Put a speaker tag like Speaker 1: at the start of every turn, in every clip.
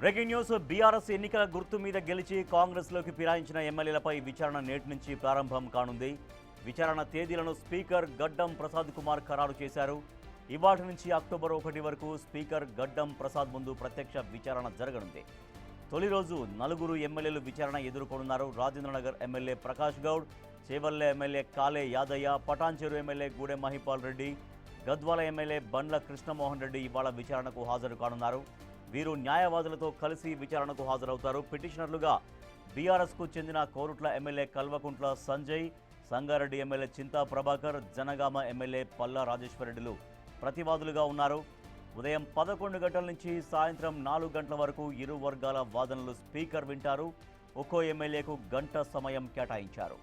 Speaker 1: Breaking news BRS ఎన్నికల గుర్తు మీద గెలిచి కాంగ్రెస్లోకి ఫిరాయించిన ఎమ్మెల్యేలపై విచారణ నేటి నుంచి ప్రారంభం కానుంది. విచారణ తేదీలను స్పీకర్ గడ్డం ప్రసాద్ కుమార్ ఖరారు చేశారు. ఇవాటి నుంచి అక్టోబర్ 1 వరకు స్పీకర్ గడ్డం ప్రసాద్ ముందు ప్రత్యక్ష విచారణ జరగనుంది. తొలి రోజు నలుగురు ఎమ్మెల్యేలు విచారణ ఎదుర్కొనున్నారు. Rajendranagar MLA Prakash Goud, Chevella MLA Kale Yadaiah, Patancheru MLA Gudem Mahipal Reddy, Gadwal MLA బండ్ల కృష్ణమోహన్ రెడ్డి ఇవాళ విచారణకు హాజరు కానున్నారు. వీరు న్యాయవాదులతో కలిసి విచారణకు హాజరవుతారు. పిటిషనర్లుగా బీఆర్ఎస్కు చెందిన Korutla MLA Kalvakuntla Sanjay, Sangareddy MLA Chinta Prabhakar, Janagama MLA Palla రాజేశ్వరరెడ్డిలు ప్రతివాదులుగా ఉన్నారు. ఉదయం 11 గంటల నుంచి సాయంత్రం 4 గంటల వరకు ఇరు వర్గాల వాదనలు స్పీకర్ వింటారు. ఒక్కో ఎమ్మెల్యేకు గంట సమయం కేటాయించారు.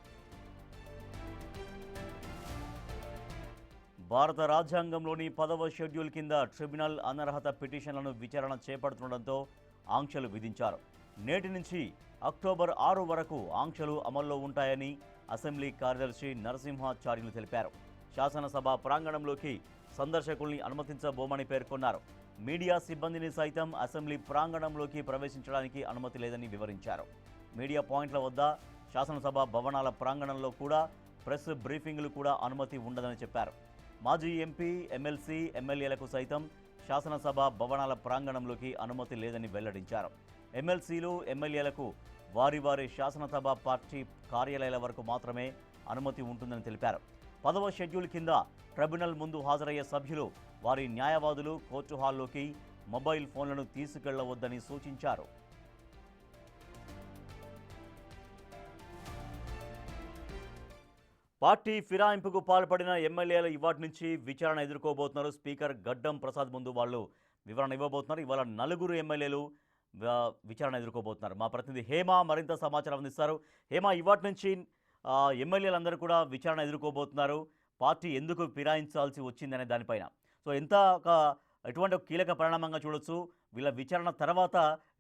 Speaker 1: భారత రాజ్యాంగంలోని 10వ షెడ్యూల్ కింద ట్రిబ్యునల్ అనర్హత పిటిషన్లను విచారణ చేపడుతుండటంతో ఆంక్షలు విధించారు. నేటి నుంచి అక్టోబర్ 6 వరకు ఆంక్షలు అమల్లో ఉంటాయని అసెంబ్లీ కార్యదర్శి నరసింహాచార్యులు తెలిపారు. శాసనసభ ప్రాంగణంలోకి సందర్శకుల్ని అనుమతించబోమని పేర్కొన్నారు. మీడియా సిబ్బందిని సైతం అసెంబ్లీ ప్రాంగణంలోకి ప్రవేశించడానికి అనుమతి లేదని వివరించారు. మీడియా పాయింట్ల వద్ద, శాసనసభ భవనాల ప్రాంగణంలో కూడా ప్రెస్ బ్రీఫింగ్లు కూడా అనుమతి ఉండదని చెప్పారు. మాజీ ఎంపీ, ఎమ్మెల్సీ, ఎమ్మెల్యేలకు సైతం శాసనసభ భవనాల ప్రాంగణంలోకి అనుమతి లేదని వెల్లడించారు. ఎమ్మెల్సీలు, ఎమ్మెల్యేలకు వారి వారి శాసనసభ పార్టీ కార్యాలయాల వరకు మాత్రమే అనుమతి ఉంటుందని తెలిపారు. 10వ షెడ్యూల్ కింద ట్రిబ్యునల్ ముందు హాజరయ్యే సభ్యులు వారి న్యాయవాదులు కోర్టు హాల్లోకి మొబైల్ ఫోన్లను తీసుకెళ్లవద్దని సూచించారు. పార్టీ ఫిరాయింపుకు పాల్పడిన ఎమ్మెల్యేలు ఇవాటి నుంచి విచారణ ఎదుర్కోబోతున్నారు. స్పీకర్ గడ్డం ప్రసాద్ ముందు వాళ్ళు వివరణ ఇవ్వబోతున్నారు. ఇవాళ 4 ఎమ్మెల్యేలు విచారణ ఎదుర్కోబోతున్నారు. మా ప్రతినిధి హేమ మరింత సమాచారం అందిస్తారు. హేమ, ఇవాటి నుంచి ఎమ్మెల్యేలందరూ కూడా విచారణ ఎదుర్కోబోతున్నారు. పార్టీ ఎందుకు ఫిరాయించాల్సి వచ్చిందనే దానిపైన ఎటువంటి కీలక పరిణామంగా చూడొచ్చు? వీళ్ళ విచారణ తర్వాత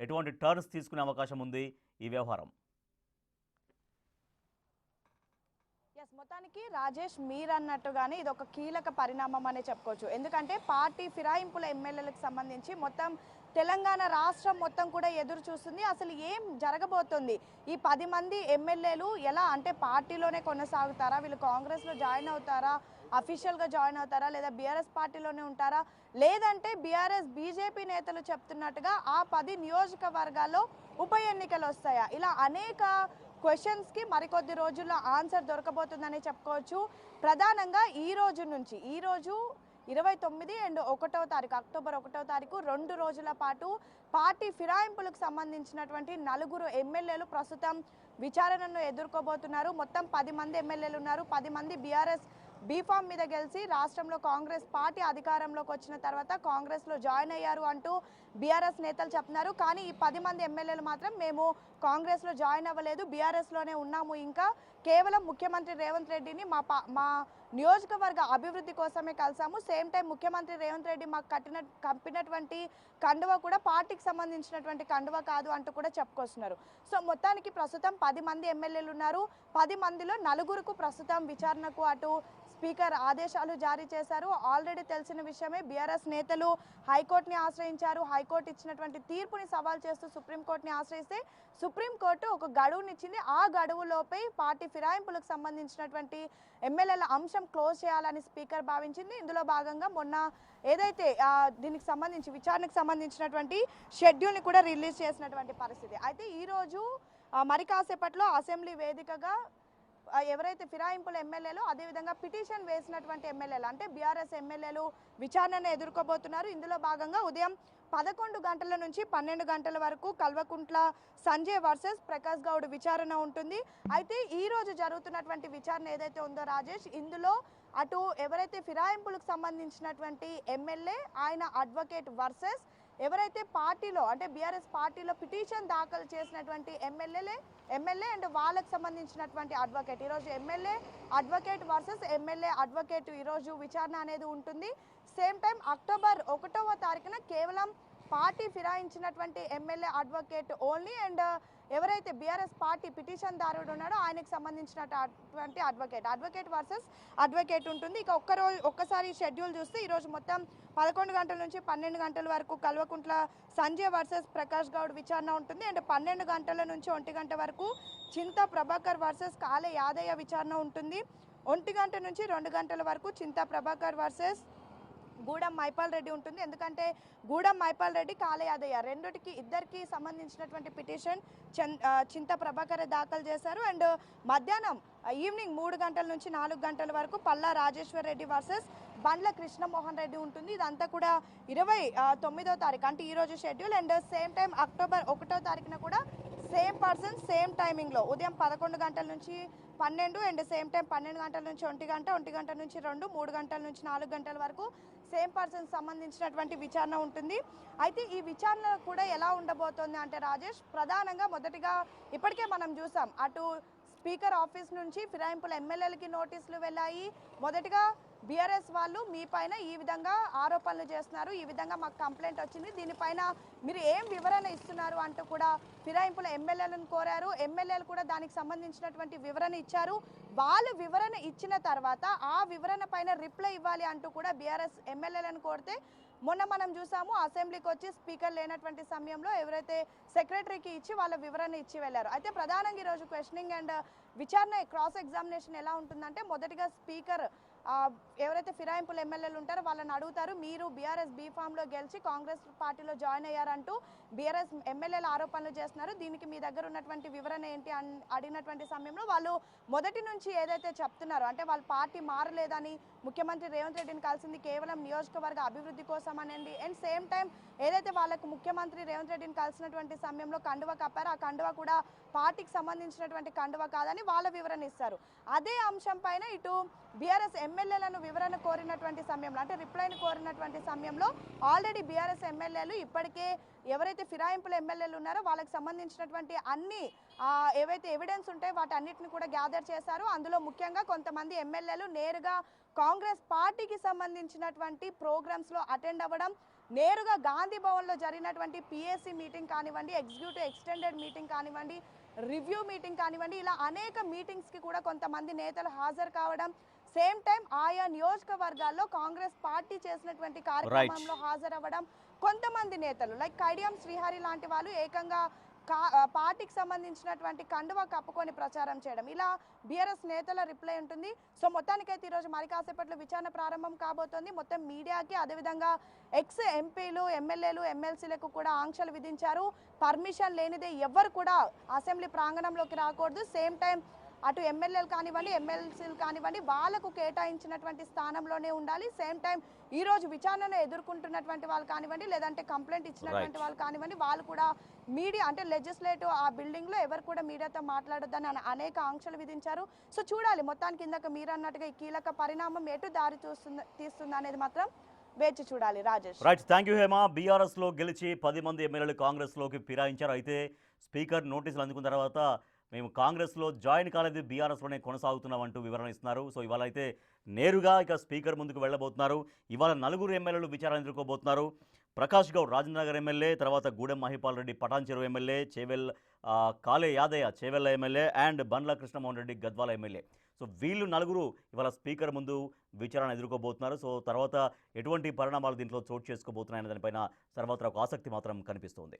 Speaker 1: ఎటువంటి టర్న్స్ తీసుకునే అవకాశం ఉంది ఈ వ్యవహారం?
Speaker 2: మొత్తానికి రాజేష్ మీరు అన్నట్టుగానే ఇది ఒక కీలక పరిణామం అనే చెప్పుకోవచ్చు. ఎందుకంటే పార్టీ ఫిరాయింపుల ఎమ్మెల్యేలకు సంబంధించి మొత్తం తెలంగాణ రాష్ట్రం మొత్తం కూడా ఎదురు చూస్తుంది. అసలు ఏం జరగబోతుంది? ఈ 10 మంది ఎమ్మెల్యేలు ఎలా, అంటే పార్టీలోనే కొనసాగుతారా, వీళ్ళు కాంగ్రెస్లో జాయిన్ అవుతారా, అఫీషియల్గా జాయిన్ అవుతారా, లేదా బీఆర్ఎస్ పార్టీలోనే ఉంటారా, లేదంటే బీఆర్ఎస్ బీజేపీ నేతలు చెప్తున్నట్టుగా ఆ 10 నియోజకవర్గాల్లో ఉప ఎన్నికలు వస్తాయా? ఇలా అనేక క్వశ్చన్స్కి మరికొద్ది రోజుల్లో ఆన్సర్ దొరకబోతుందని చెప్పుకోవచ్చు. ప్రధానంగా ఈ రోజు 29 అండ్ 1వ తారీఖు, అక్టోబర్ 1వ తారీఖు 2 రోజుల పాటు పార్టీ ఫిరాయింపులకు సంబంధించినటువంటి 4 ఎమ్మెల్యేలు ప్రస్తుతం విచారణను ఎదుర్కోబోతున్నారు. మొత్తం 10 మంది ఎమ్మెల్యేలు ఉన్నారు. 10 మంది బీఆర్ఎస్ బీఫామ్ మీద గెలిచి రాష్ట్రంలో కాంగ్రెస్ పార్టీ అధికారంలోకి వచ్చిన తర్వాత కాంగ్రెస్లో జాయిన్ అయ్యారు అంటూ బీఆర్ఎస్ నేతలు చెప్తున్నారు. కానీ ఈ 10 మంది ఎమ్మెల్యేలు మాత్రం మేము కాంగ్రెస్లో జాయిన్ అవ్వలేదు, బీఆర్ఎస్లోనే ఉన్నాము, ఇంకా కేవలం ముఖ్యమంత్రి రేవంత్ రెడ్డిని మా నియోజకవర్గ అభివృద్ధి కోసమే కలిసాము, సేమ్ టైం ముఖ్యమంత్రి రేవంత్ రెడ్డి మాకు కప్పినటువంటి కండువ కూడా పార్టీకి సంబంధించినటువంటి కండువ కాదు అంటూ కూడా చెప్పుకొస్తున్నారు. సో మొత్తానికి ప్రస్తుతం 10 మంది ఎమ్మెల్యేలు ఉన్నారు. 10 మందిలో 4కు ప్రస్తుతం విచారణకు అటు స్పీకర్ ఆదేశాలు జారీ చేశారు. ఆల్రెడీ తెలిసిన విషయమే, బీఆర్ఎస్ నేతలు హైకోర్టుని ఆశ్రయించారు. హైకోర్టు ఇచ్చినటువంటి తీర్పుని సవాల్ చేస్తూ సుప్రీంకోర్టుని ఆశ్రయిస్తే సుప్రీంకోర్టు ఒక గడువునిచ్చింది. ఆ గడువులోపై పార్టీ ఫిరాయింపులకు సంబంధించినటువంటి ఎమ్మెల్యేల అంశం క్లోజ్ చేయాలని స్పీకర్ భావించింది. ఇందులో భాగంగా మొన్న ఏదైతే దీనికి సంబంధించి విచారణకు సంబంధించినటువంటి షెడ్యూల్ని కూడా రిలీజ్ చేసినటువంటి పరిస్థితి. అయితే ఈరోజు మరి కాసేపట్లో అసెంబ్లీ వేదికగా ఎవరైతే ఫిరాయింపుల ఎమ్మెల్యేలు, అదేవిధంగా పిటిషన్ వేసినటువంటి ఎమ్మెల్యేలు, అంటే బీఆర్ఎస్ ఎమ్మెల్యేలు విచారణను ఎదుర్కోబోతున్నారు. ఇందులో భాగంగా ఉదయం 11 గంటల నుంచి 12 గంటల వరకు కల్వకుంట్ల సంజయ్ వర్సెస్ ప్రకాష్ గౌడ్ విచారణ ఉంటుంది. అయితే ఈ రోజు జరుగుతున్నటువంటి విచారణ ఏదైతే ఉందో రాజేష్, ఇందులో అటు ఎవరైతే ఫిరాయింపులకు సంబంధించినటువంటి ఎమ్మెల్యే, ఆయన అడ్వకేట్ వర్సెస్ ఎవరైతే పార్టీలో, అంటే బీఆర్ఎస్ పార్టీలో పిటిషన్ దాఖలు చేసినటువంటి ఎమ్మెల్యే అండ్ వాళ్ళకు సంబంధించినటువంటి అడ్వకేట్, ఈరోజు MLA advocate versus MLA advocate ఈరోజు విచారణ అనేది ఉంటుంది. సేమ్ టైం అక్టోబర్ 1వ తారీఖున కేవలం పార్టీ ఫిరాయించినటువంటి ఎమ్మెల్యే అడ్వకేట్ ఓన్లీ అండ్ ఎవరైతే బీఆర్ఎస్ పార్టీ పిటిషన్ దారుడు ఉన్నాడో ఆయనకు సంబంధించినటువంటి అడ్వకేట్ వర్సెస్ అడ్వకేట్ ఉంటుంది. ఇక ఒక్కసారి షెడ్యూల్ చూస్తే ఈరోజు మొత్తం 11 గంటల నుంచి 12 గంటల వరకు కల్వకుంట్ల సంజయ్ వర్సెస్ ప్రకాష్ గౌడ్ విచారణ ఉంటుంది. అండ్ 12 గంటల నుంచి 1 గంట వరకు చింతా ప్రభాకర్ వర్సెస్ కాలే యాదయ్య విచారణ ఉంటుంది. 1 గంట నుంచి 2 గంటల వరకు చింతా ప్రభాకర్ వర్సెస్ గూడెం మైపాల్ రెడ్డి ఉంటుంది. ఎందుకంటే గూడెం మైపాల్ రెడ్డి కాలే యాదయ్య ఇద్దరికి సంబంధించినటువంటి పిటిషన్ చింతా ప్రభాకర్ దాఖలు చేశారు. అండ్ మధ్యాహ్నం ఈవినింగ్ 3 గంటల నుంచి 4 గంటల వరకు పల్లా రాజేశ్వర్ రెడ్డి వర్సెస్ బండ్ల కృష్ణమోహన్ రెడ్డి ఉంటుంది. ఇదంతా కూడా 29వ తారీఖు అంటే ఈరోజు schedule. And same time October 1వ తారీఖున కూడా సేమ్ పర్సన్ సేమ్ టైమింగ్లో ఉదయం 11 గంటల నుంచి 12 అండ్ సేమ్ టైం 12 గంటల నుంచి 1 గంట 1 గంట నుంచి 2 3 గంటల నుంచి 4 గంటల వరకు సేమ్ పర్సన్ సంబంధించినటువంటి విచారణ ఉంటుంది. అయితే ఈ విచారణ కూడా ఎలా ఉండబోతోంది అంటే రాజేష్, ప్రధానంగా మొదటిగా ఇప్పటికే మనం చూసాం అటు స్పీకర్ ఆఫీస్ నుంచి ఫిరాయింపుల ఎమ్మెల్యేలకి నోటీసులు వెళ్ళాయి. మొదటిగా బీఆర్ఎస్ వాళ్ళు మీ పైన ఈ విధంగా ఆరోపణలు చేస్తున్నారు, ఈ విధంగా మాకు కంప్లైంట్ వచ్చింది, దీనిపైన మీరు ఏం వివరణ ఇస్తున్నారు అంటూ కూడా ఫిరాయింపుల ఎమ్మెల్యేలను కోరారు. ఎమ్మెల్యేలు కూడా దానికి సంబంధించినటువంటి వివరణ ఇచ్చారు. వాళ్ళు వివరణ ఇచ్చిన తర్వాత ఆ వివరణ పైన రిప్లై ఇవ్వాలి అంటూ కూడా బీఆర్ఎస్ ఎమ్మెల్యేలను కోరితే మొన్న మనం చూసాము అసెంబ్లీకి వచ్చి స్పీకర్ లేనటువంటి సమయంలో ఎవరైతే సెక్రటరీకి ఇచ్చి వాళ్ళ వివరణ ఇచ్చి వెళ్ళారు. అయితే ప్రధానంగా ఈరోజు క్వశ్చనింగ్ అండ్ విచారణ క్రాస్ ఎగ్జామినేషన్ ఎలా ఉంటుందంటే మొదటిగా స్పీకర్ ఎవరైతే ఫిరాయింపుల ఎమ్మెల్యేలు ఉంటారో వాళ్ళని అడుగుతారు, మీరు బీఆర్ఎస్ బీఫామ్లో గెలిచి కాంగ్రెస్ పార్టీలో జాయిన్ అయ్యారంటూ బీఆర్ఎస్ ఎమ్మెల్యేలు ఆరోపణలు చేస్తున్నారు, దీనికి మీ దగ్గర ఉన్నటువంటి వివరణ ఏంటి అని అడిగినటువంటి సమయంలో వాళ్ళు మొదటి నుంచి ఏదైతే చెప్తున్నారో అంటే వాళ్ళ పార్టీ మారలేదని, ముఖ్యమంత్రి రేవంత్ రెడ్డిని కలిసింది కేవలం నియోజకవర్గ అభివృద్ధి కోసం అనండి, అండ్ సేమ్ టైం ఏదైతే వాళ్ళకు ముఖ్యమంత్రి రేవంత్ రెడ్డిని కలిసినటువంటి సమయంలో కండువా కప్పారో ఆ కండువా కూడా పార్టీకి సంబంధించినటువంటి కండువా కాదని వాళ్ళ వివరణ ఇస్తారు. అదే అంశం పైన ఇటు బీఆర్ఎస్ ఎమ్మెల్యేలను వివరణ కోరినటువంటి సమయంలో అంటే రిప్లైని కోరినటువంటి సమయంలో ఆల్రెడీ బీఆర్ఎస్ ఎమ్మెల్యేలు ఇప్పటికే ఎవరైతే ఫిరాయింపుల ఎమ్మెల్యేలు ఉన్నారో వాళ్ళకి సంబంధించినటువంటి అన్ని ఏవైతే ఎవిడెన్స్ ఉంటాయో వాటన్నిటిని కూడా గ్యాదర్ చేశారు. అందులో ముఖ్యంగా కొంతమంది ఎమ్మెల్యేలు నేరుగా కాంగ్రెస్ పార్టీకి సంబంధించినటువంటి ప్రోగ్రామ్స్లో అటెండ్ అవ్వడం, నేరుగా గాంధీ భవన్లో జరిగినటువంటి పిఎస్సి మీటింగ్ కానివ్వండి, ఎగ్జిక్యూటివ్ ఎక్స్టెండెడ్ మీటింగ్ కానివ్వండి, రివ్యూ మీటింగ్ కానివ్వండి, ఇలా అనేక మీటింగ్స్కి కూడా కొంతమంది నేతలు హాజరు కావడం, సేమ్ టైం ఆయా నియోజకవర్గాల్లో కాంగ్రెస్ పార్టీ చేసినటువంటి కార్యక్రమంలో హాజరవ్వడం, కొంతమంది నేతలు లైక్ కడియం శ్రీహరి లాంటి వాళ్ళు ఏకంగా పార్టీకి సంబంధించినటువంటి కండువా కప్పుకొని ప్రచారం చేయడం, ఇలా బీఆర్ఎస్ నేతల రిప్లై ఉంటుంది. సో మొత్తానికైతే ఈరోజు మరి కాసేపట్లో విచారణ ప్రారంభం కాబోతోంది. మొత్తం మీడియాకి అదేవిధంగా ఎక్స్ ఎంపీలు ఎమ్మెల్యేలు ఎమ్మెల్సీలకు కూడా ఆంక్షలు విధించారు. పర్మిషన్ లేనిదే ఎవరు కూడా అసెంబ్లీ ప్రాంగణంలోకి రాకూడదు. సేమ్ టైం అటు ఎమ్మెల్యేలు కానివ్వండి ఎమ్మెల్సీలు కానివ్వండి వాళ్ళకు కేటాయించినటువంటి స్థానంలోనే ఉండాలి. సేమ్ టైం ఈ రోజు విచారణను ఎదుర్కొంటున్నటువంటి వాళ్ళు కానివ్వండి లేదంటే కంప్లైంట్ ఇచ్చినటువంటి వాళ్ళు కానివ్వండి వాళ్ళు కూడా మీడియా అంటే లెజిస్లేటివ్ ఆ బిల్డింగ్ లో ఎవరు కూడా మీడియాతో మాట్లాడొద్దని అనేక ఆంక్షలు విధించారు. సో చూడాలి మొత్తానికి ఇందాక మీరు అన్నట్టుగా ఈ కీలక పరిణామం ఎటు దారి తీస్తుంది అనేది మాత్రం వేచి చూడాలి. Rajesh
Speaker 1: right, thank you Hema. BRS లో గెలిచి 10 మంది ఎమ్మెల్యేలు కాంగ్రెస్ లోకి ఫిరాయించారు. అయితే స్పీకర్ నోటీసులు అందుకున్న తర్వాత మేము కాంగ్రెస్లో జాయిన్ కాలేదు, బీఆర్ఎస్లోనే కొనసాగుతున్నామంటూ వివరణ ఇస్తున్నారు. సో ఇవాళ అయితే నేరుగా ఇక స్పీకర్ ముందుకు వెళ్ళబోతున్నారు. ఇవాళ 4 ఎమ్మెల్యేలు విచారణ ఎదుర్కోబోతున్నారు. ప్రకాష్ గౌడ్ రాజేంద్రనగర్ ఎమ్మెల్యే, తర్వాత Gudem Mahipal Reddy Patancheru MLA, Kale Yadaiah Chevella MLA and Bandla Krishnamohan Reddy Gadwal MLA. So వీళ్ళు 4 ఇవాళ స్పీకర్ ముందు విచారణ ఎదుర్కోబోతున్నారు. సో తర్వాత ఎటువంటి పరిణామాలు దీంట్లో చోటు చేసుకోబోతున్నాయనే దానిపైన సర్వత్రా ఒక ఆసక్తి మాత్రం కనిపిస్తోంది.